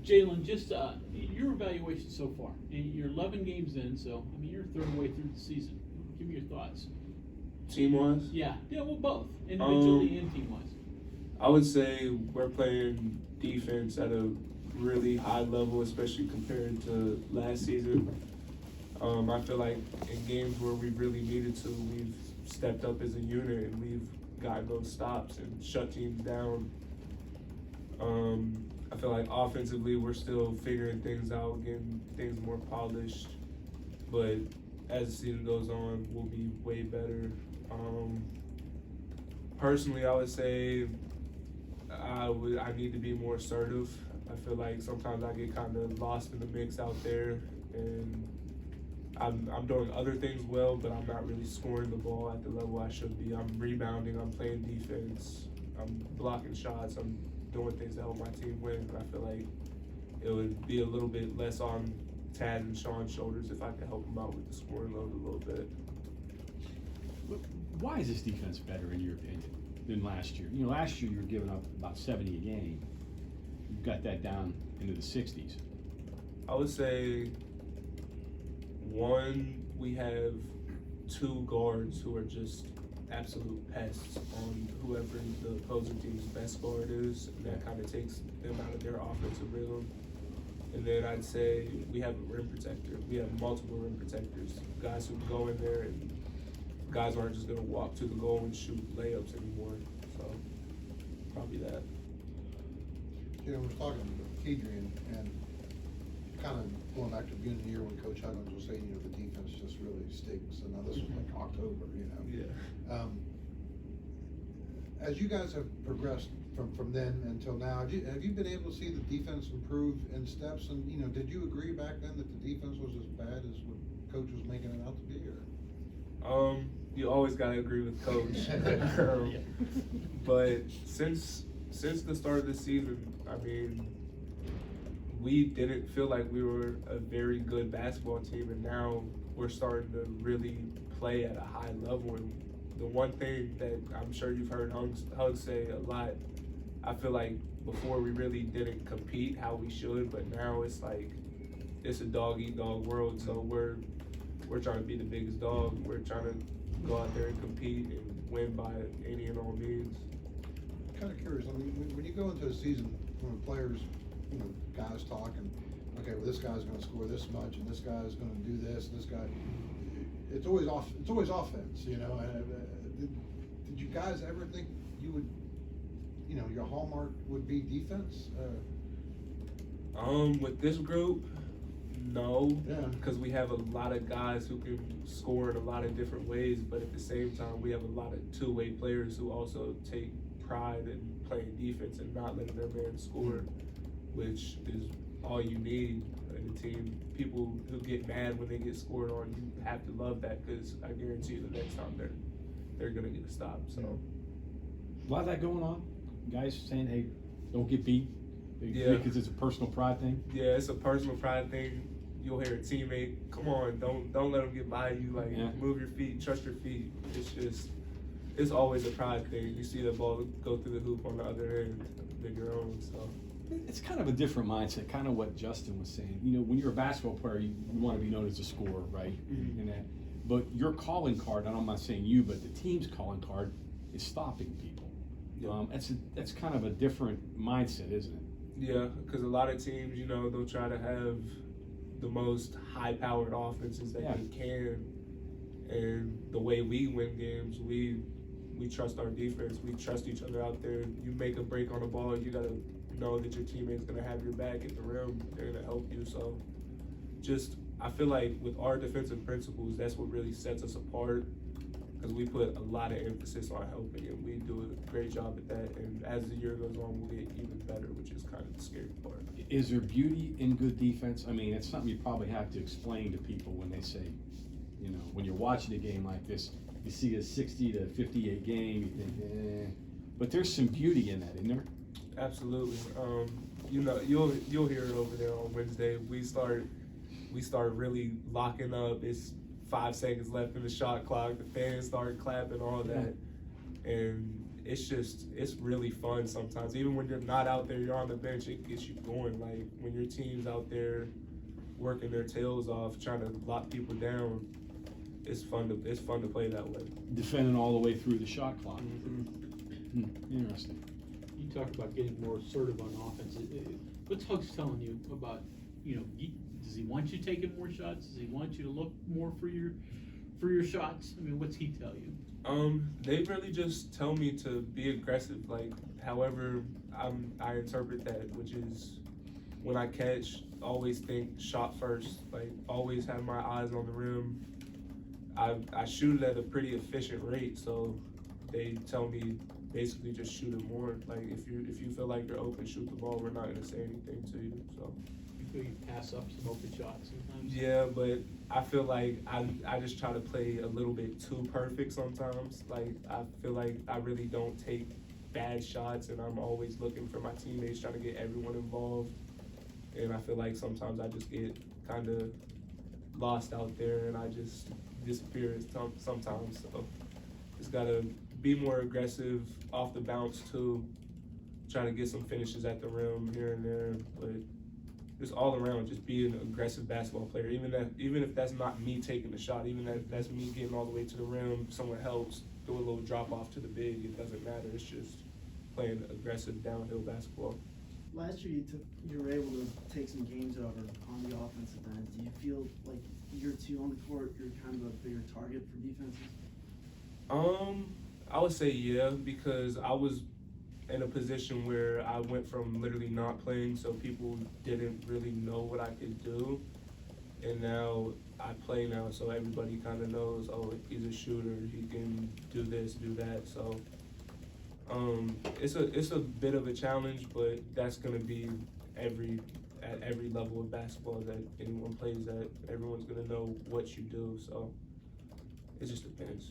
Jalen, just your evaluation so far. And you're 11 games in, so I mean you're a third of the way through the season. Give me your thoughts. Team-wise? Yeah, well, both individually and team-wise. I would say we're playing defense at a really high level, especially compared to last season. I feel like in games where we really needed to, we've stepped up as a unit and we've gotten those stops and shut teams down. I feel like offensively we're still figuring things out, getting things more polished, but as the season goes on, we'll be way better. Personally, I would say I need to be more assertive. I feel like sometimes I get kind of lost in the mix out there, and I'm doing other things well, but I'm not really scoring the ball at the level I should be. I'm rebounding, I'm playing defense, I'm blocking shots, I'm doing things to help my team win. I feel like it would be a little bit less on Tad and Sean's shoulders if I could help them out with the scoring load a little bit. Why is this defense better, in your opinion, than last year? You know, last year you were giving up about 70 a game. You've got that down into the 60s. I would say, one, we have two guards who are just absolute pests on whoever the opposing team's best guard is, and that kind of takes them out of their offensive rhythm. And then I'd say we have a rim protector. We have multiple rim protectors, guys who go in there, and guys aren't just going to walk to the goal and shoot layups anymore. So probably that. You know, we're talking to Kedrian, and kind of going back to the beginning of the year when Coach Huggins was saying, you know, the defense just really stinks. And now this was like October, you know. Yeah. As you guys have progressed from then until now, have you been able to see the defense improve in steps? And, you know, did you agree back then that the defense was as bad as what Coach was making it out to be? Or? You always got to agree with Coach. But since the start of the season, I mean, we didn't feel like we were a very good basketball team, and now we're starting to really play at a high level. And the one thing that I'm sure you've heard Hug say a lot, I feel like before we really didn't compete how we should, but now it's like it's a dog-eat-dog world. So we're trying to be the biggest dog. We're trying to go out there and compete and win by any and all means. I'm kind of curious. I mean, when you go into a season when players, you know, guys talk and, okay, well, this guy's going to score this much, and this guy's going to do this, and this guy, it's always offense, you know. Did you guys ever think you would, you know, your hallmark would be defense? With this group, no, Yeah. because we have a lot of guys who can score in a lot of different ways, but at the same time, we have a lot of two-way players who also take pride in playing defense and not letting their man score, which is all you need in a team. People who get mad when they get scored on, you have to love that, because I guarantee you the next time they're gonna get a stop. So A lot of that going on. Guys saying, "Hey, don't get beat," Yeah. because it's a personal pride thing. yeah, it's a personal pride thing. You'll hear a teammate, "Come on, don't let them get by you. Like, Yeah. move your feet, trust your feet." It's always a pride thing. You see the ball go through the hoop on the other end than your own. So It's kind of a different mindset, kind of what Justin was saying. You know, when you're a basketball player, you want to be known as a scorer, right? Mhm. And that, but your calling card, and I'm not saying you, but the team's calling card is stopping people. Yeah. That's kind of a different mindset, isn't it? yeah, because a lot of teams, you know, they'll try to have the most high-powered offenses that Yeah. they can, and the way we win games, we trust our defense. We trust each other out there. You make a break on the ball, you gotta know that your teammate's gonna have your back at the rim. They're gonna help you. So, I feel like with our defensive principles, that's what really sets us apart, because we put a lot of emphasis on helping, and we do a great job at that. And as the year goes on, we'll get even better, which is kind of the scary part. Is there beauty in good defense? I mean, it's something you probably have to explain to people when they say, you know, when you're watching a game like this, you see a 60 to 58 game, you think, eh. But there's some beauty in that, isn't there? Absolutely. You know, you'll hear it over there on Wednesday. We start really locking up. It's 5 seconds left in the shot clock. The fans start clapping, all that, and it's really fun sometimes. Even when you're not out there, you're on the bench, it gets you going. Like when your team's out there working their tails off, trying to lock people down, it's fun to play that way. Defending all the way through the shot clock. Interesting. You talk about getting more assertive on offense. What's Hugs telling you about, does he want you taking more shots? Does he want you to look more for your shots? I mean, what's he tell you? They really just tell me to be aggressive, like however I interpret that, which is when I catch, always think shot first, like always have my eyes on the rim. I shoot it at a pretty efficient rate, so they tell me basically just shoot it more. Like if you feel like you're open, shoot the ball. We're not gonna say anything to you. So You feel you pass up some open shots sometimes? yeah, but I feel like I just try to play a little bit too perfect sometimes. Like I feel like I really don't take bad shots, and I'm always looking for my teammates, trying to get everyone involved. And I feel like sometimes I just get kind of lost out there, and I just disappear sometimes. So just gotta be more aggressive off the bounce too. Trying to get some finishes at the rim here and there, but just all around, just be an aggressive basketball player. Even if that's not me taking the shot, even if that's me getting all the way to the rim, someone helps, do a little drop off to the big, it doesn't matter. It's just playing aggressive downhill basketball. Last year you were able to take some games over on the offensive end. Do you feel like year two on the court, you're kind of a bigger target for defenses? I would say yeah, because I was in a position where I went from literally not playing, so people didn't really know what I could do, and now I play now, so everybody kind of knows, oh, he's a shooter, he can do this, do that. So it's a bit of a challenge, but that's gonna be at every level of basketball that anyone plays at. Everyone's gonna know what you do, so it just depends.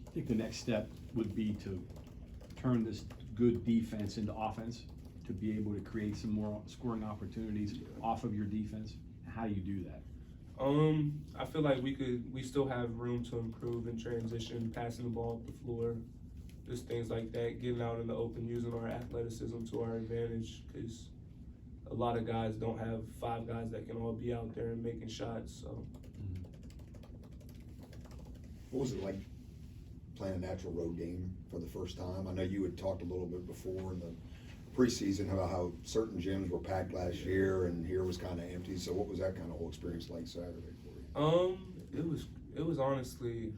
I think the next step would be to turn this good defense into offense, to be able to create some more scoring opportunities off of your defense. How do you do that? I feel like we still have room to improve in transition, passing the ball up the floor, just things like that, getting out in the open, using our athleticism to our advantage, because a lot of guys don't have 5 guys that can all be out there and making shots. So What was it like playing a natural road game for the first time? I know you had talked a little bit before in the preseason about how certain gyms were packed last year and here was kind of empty. So what was that kind of whole experience like Saturday for you? It was honestly,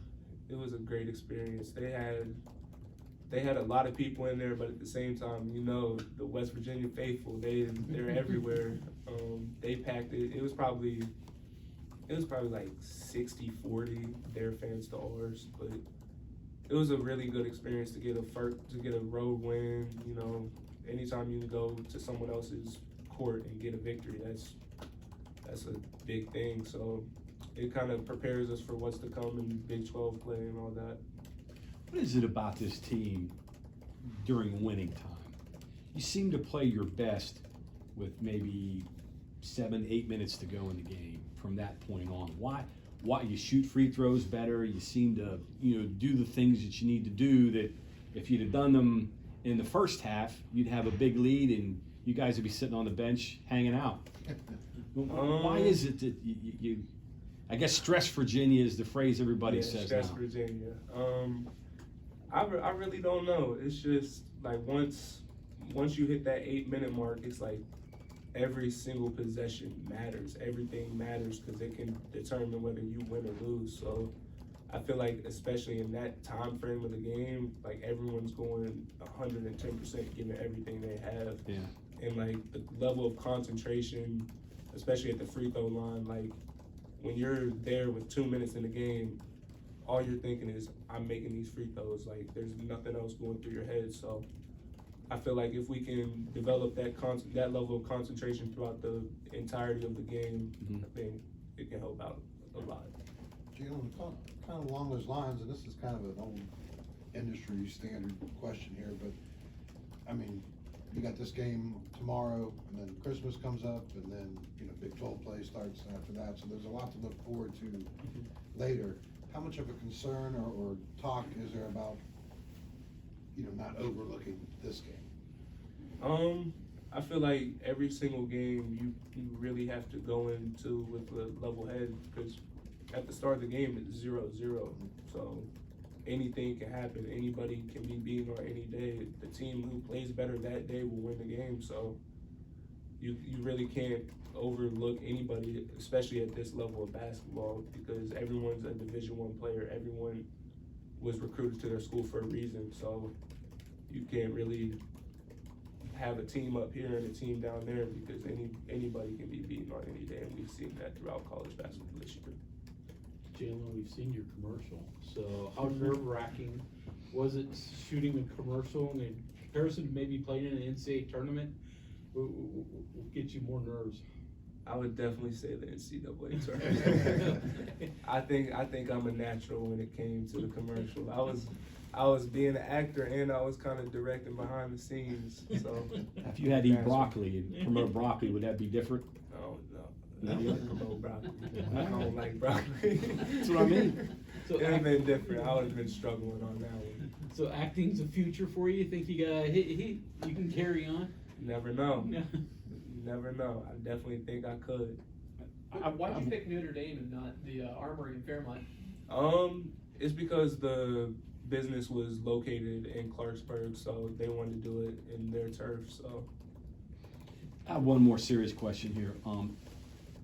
it was a great experience. They had a lot of people in there, but at the same time, the West Virginia faithful, they're everywhere. They packed it. It was probably like 60-40 their fans to ours, but it was a really good experience to get a road win. Anytime you can go to someone else's court and get a victory, that's a big thing. So it kind of prepares us for what's to come in Big 12 play and all that. What is it about this team during winning time? You seem to play your best with maybe 7-8 minutes to go in the game from that point on. Why you shoot free throws better? You seem to do the things that you need to do that if you'd have done them in the first half, you'd have a big lead and you guys would be sitting on the bench hanging out. Why is it that you I guess stress Virginia is the phrase everybody says stress now. Virginia. I really don't know. It's just like once you hit that 8-minute mark, it's like every single possession matters. Everything matters because it can determine whether you win or lose. So I feel like especially in that time frame of the game, like everyone's going 110%, giving everything they have. Yeah. And like the level of concentration, especially at the free throw line, like when you're there with 2 minutes in the game, all you're thinking is, I'm making these free throws. Like there's nothing else going through your head. So I feel like if we can develop that level of concentration throughout the entirety of the game, I think it can help out a lot. Jalen, kind of along those lines, and this is kind of an old industry standard question here, but I mean, you got this game tomorrow, and then Christmas comes up, and then Big 12 play starts after that. So there's a lot to look forward to later. How much of a concern or talk is there about not overlooking this game? I feel like every single game you really have to go into with a level head, because at the start of the game it's 0-0. So anything can happen. Anybody can be beaten on any day. The team who plays better that day will win the game. So you really can't overlook anybody, especially at this level of basketball, because everyone's a Division I player. Everyone was recruited to their school for a reason. So you can't really have a team up here and a team down there, because anybody can be beaten on any day, and we've seen that throughout college basketball this year. Jalen, we've seen your commercial, so how nerve-wracking was it shooting a commercial in comparison to maybe playing in an NCAA tournament? Will get you more nerves? I would definitely say the NCAA tournament. I think I'm a natural when it came to the commercial. I was being an actor and I was kind of directing behind the scenes. So If you had to eat broccoli and promote broccoli, would that be different? Oh no, I don't promote broccoli. I don't like broccoli. That's what I mean. So It would have been different. I would have been struggling on that one. So acting's a future for you? Think you got you can carry on? Never know. Yeah. You never know. I definitely think I could. Why'd you pick Notre Dame and not the Armory in Fairmont? It's because the business was located in Clarksburg, so they wanted to do it in their turf. So I have one more serious question here.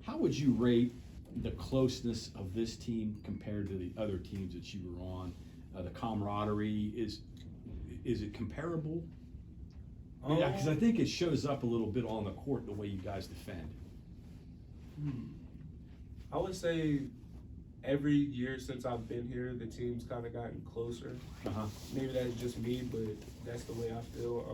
How would you rate the closeness of this team compared to the other teams that you were on? The camaraderie, is it comparable? Yeah, because I think it shows up a little bit on the court, the way you guys defend. I would say every year since I've been here, the team's kind of gotten closer. Uh-huh. Maybe that's just me, but that's the way I feel.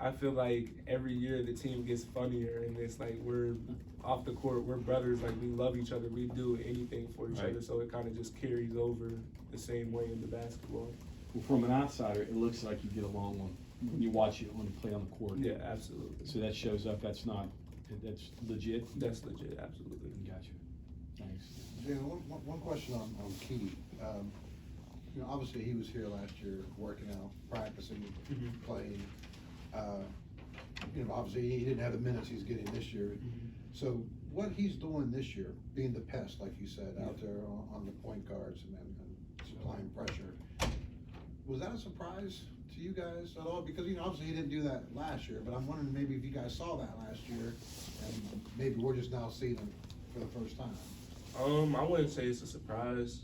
I feel like every year the team gets funnier, and it's like we're off the court, we're brothers, like we love each other, we do anything for each Right. other, so it kind of just carries over the same way in the basketball. Well, from an outsider, it looks like you get along when you watch it on play on the court. Yeah, absolutely. So that shows up. That's legit. That's legit, absolutely. Gotcha. Thanks. Jalen, one question on Key. Obviously he was here last year, working out, practicing, playing. Obviously he didn't have the minutes he's getting this year. So what he's doing this year, being the pest, like you said, out there on the point guards and supplying pressure, was that a surprise to you guys at all? Because obviously he didn't do that last year, but I'm wondering maybe if you guys saw that last year, and maybe we're just now seeing him for the first time. I wouldn't say it's a surprise.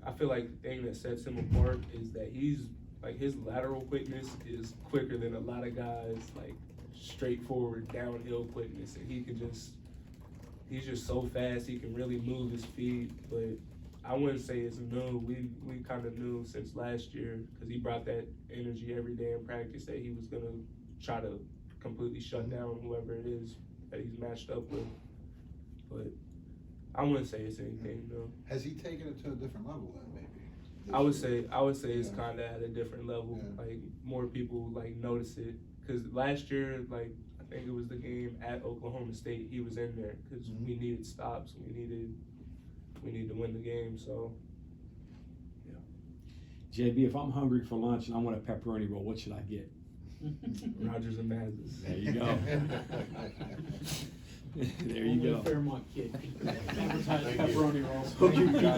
I feel like the thing that sets him apart is that his lateral quickness is quicker than a lot of guys, like straightforward downhill quickness, and he's just so fast, he can really move his feet. But I wouldn't say it's new. We kind of knew since last year, because he brought that energy every day in practice, that he was gonna try to completely shut down whoever it is that he's matched up with. But I wouldn't say it's anything new. Has he taken it to a different level then, maybe? I would say it's Yeah. kind of at a different level. Yeah. Like more people like notice it, because last year, like I think it was the game at Oklahoma State, he was in there because we needed stops. We needed to win the game. So JB, if I'm hungry for lunch and I want a pepperoni roll, what should I get? Rogers and Mazes. There you go. There you Only go. a Fairmont kid. Advertise Thank you. pepperoni rolls. Hope you